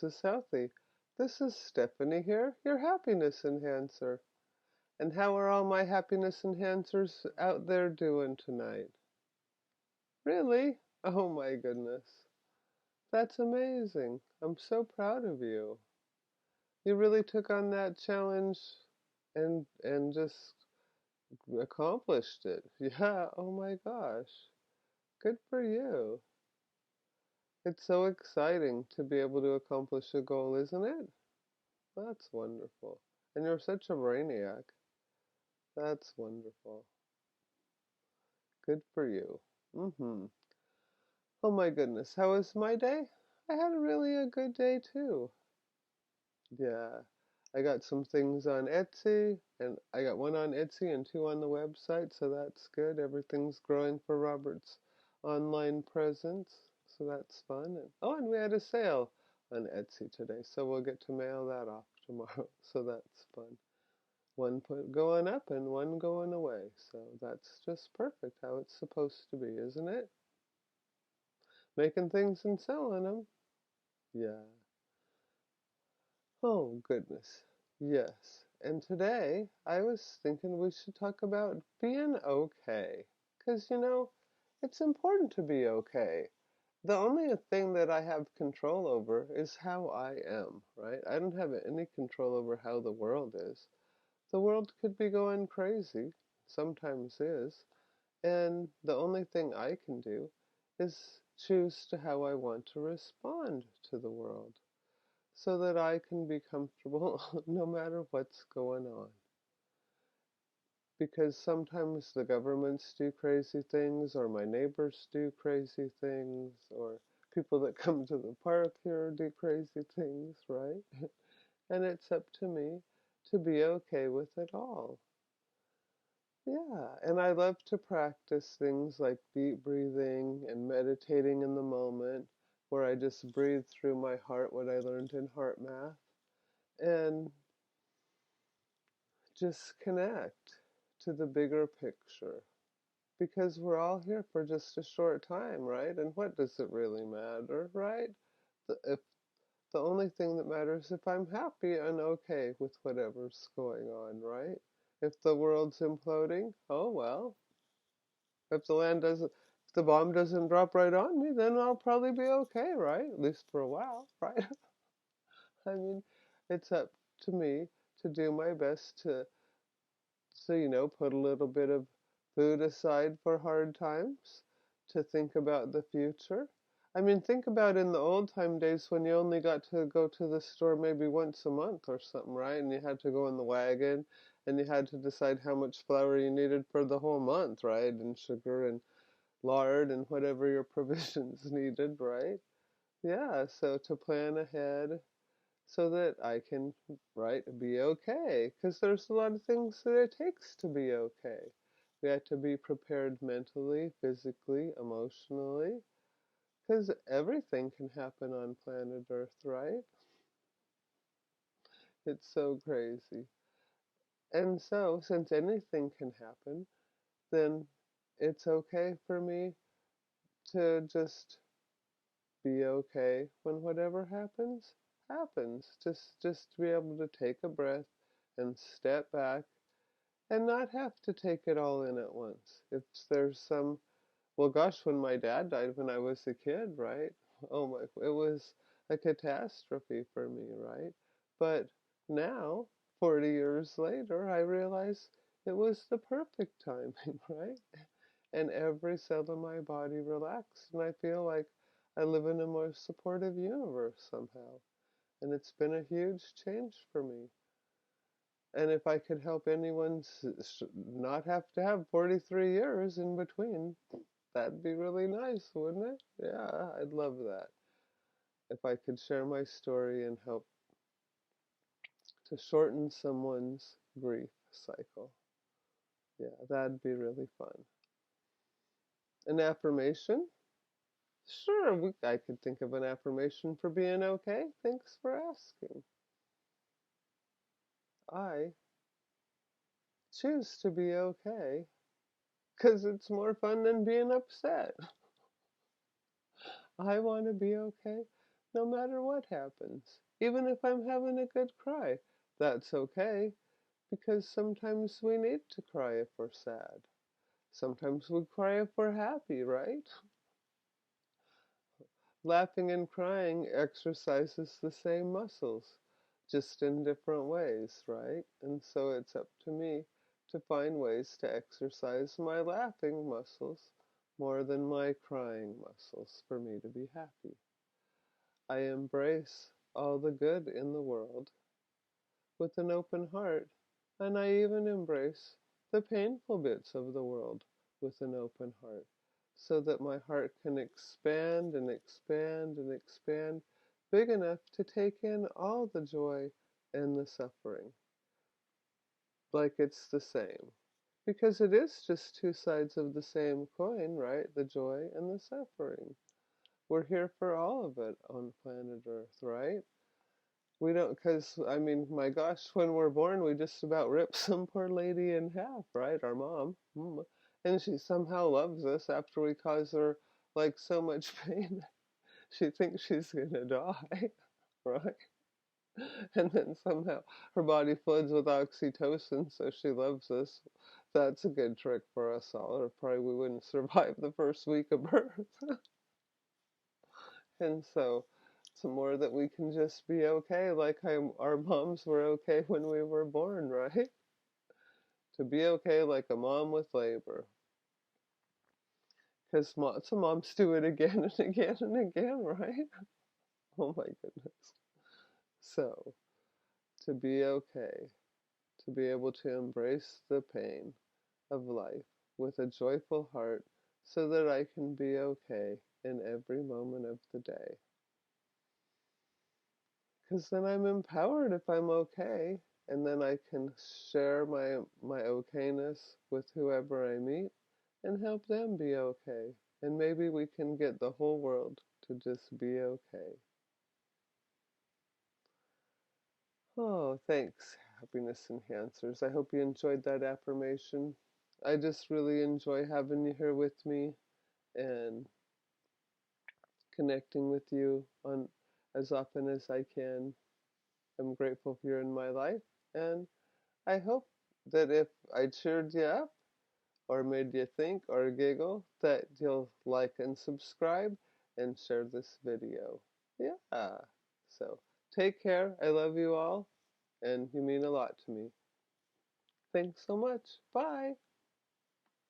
is healthy. This is Stephanie here, your happiness enhancer. And how are all my happiness enhancers out there doing tonight? Really? Oh my goodness. That's amazing. I'm so proud of you. You really took on that challenge and just accomplished it. Yeah, oh my gosh. Good for you. It's so exciting to be able to accomplish a goal, isn't it? That's wonderful. And you're such a brainiac. That's wonderful. Good for you. Oh my goodness, how was my day? I had really a good day too. Yeah. I got some things on Etsy, and I got one on Etsy and two on the website, so that's good. Everything's growing for Robert's online presence, so that's fun. And we had a sale on Etsy today, so we'll get to mail that off tomorrow, so that's fun. One going up and one going away, so that's just perfect how it's supposed to be, isn't it? Making things and selling them. Yeah. Oh, goodness. Yes. And today I was thinking we should talk about being okay. Because, it's important to be okay. The only thing that I have control over is how I am, right? I don't have any control over how the world is. The world could be going crazy, sometimes is, and the only thing I can do is choose to how I want to respond to the world so that I can be comfortable no matter what's going on. Because sometimes the governments do crazy things, or my neighbors do crazy things, or people that come to the park here do crazy things, right? And it's up to me to be okay with it all. Yeah, and I love to practice things like deep breathing and meditating in the moment, where I just breathe through my heart what I learned in heart math, and just connect to the bigger picture. Because we're all here for just a short time, right? And what does it really matter, right? If the only thing that matters is if I'm happy and okay with whatever's going on, right? If the world's imploding, oh well. If the bomb doesn't drop right on me, then I'll probably be okay, right? At least for a while, right? I mean, it's up to me to do my best to put a little bit of food aside for hard times, to think about the future. I mean, think about in the old time days when you only got to go to the store maybe once a month or something, right? And you had to go in the wagon and you had to decide how much flour you needed for the whole month, right? And sugar and lard and whatever your provisions needed, right? Yeah, so to plan ahead so that I can, right, be okay. Because there's a lot of things that it takes to be okay. We have to be prepared mentally, physically, emotionally, because everything can happen on planet Earth, right? It's so crazy. And so, since anything can happen, then it's okay for me to just be okay when whatever happens, happens. Just to be able to take a breath and step back and not have to take it all in at once. If there's well, gosh, when my dad died when I was a kid, right? Oh my, it was a catastrophe for me, right? But now, 40 years later, I realize it was the perfect timing, right? And every cell in my body relaxed, and I feel like I live in a more supportive universe somehow. And it's been a huge change for me. And if I could help anyone not have to have 43 years in between, that'd be really nice, wouldn't it? Yeah, I'd love that. If I could share my story and help to shorten someone's grief cycle. Yeah, that'd be really fun. An affirmation? Sure, I could think of an affirmation for being okay. Thanks for asking. I choose to be okay because it's more fun than being upset. I want to be okay no matter what happens. Even if I'm having a good cry, that's okay, because sometimes we need to cry if we're sad. Sometimes we cry if we're happy, right? Laughing and crying exercises the same muscles, just in different ways, right? And so it's up to me to find ways to exercise my laughing muscles more than my crying muscles for me to be happy. I embrace all the good in the world with an open heart, and I even embrace the painful bits of the world with an open heart, so that my heart can expand and expand and expand, big enough to take in all the joy and the suffering, like it's the same. Because it is just two sides of the same coin, right? The joy and the suffering. We're here for all of it on planet Earth, right? We don't, because, I mean, my gosh, when we're born, we just about rip some poor lady in half, right? Our mom. And she somehow loves us after we cause her, like, so much pain. She thinks she's gonna die, right? And then somehow her body floods with oxytocin, so she loves us. That's a good trick for us all, or probably we wouldn't survive the first week of birth. And so it's more that we can just be okay, like our moms were okay when we were born, right? To be okay like a mom with labor. Because lots of moms do it again and again and again, right? Oh my goodness. So, to be okay, to be able to embrace the pain of life with a joyful heart so that I can be okay in every moment of the day. Because then I'm empowered if I'm okay, and then I can share my okayness with whoever I meet and help them be okay. And maybe we can get the whole world to just be okay. Oh, thanks, Happiness Enhancers. I hope you enjoyed that affirmation. I just really enjoy having you here with me and connecting with you on as often as I can. I'm grateful you're in my life, and I hope that if I cheered you up or made you think or giggle, that you'll like and subscribe and share this video. Yeah. So take care. I love you all, and you mean a lot to me. Thanks so much. Bye.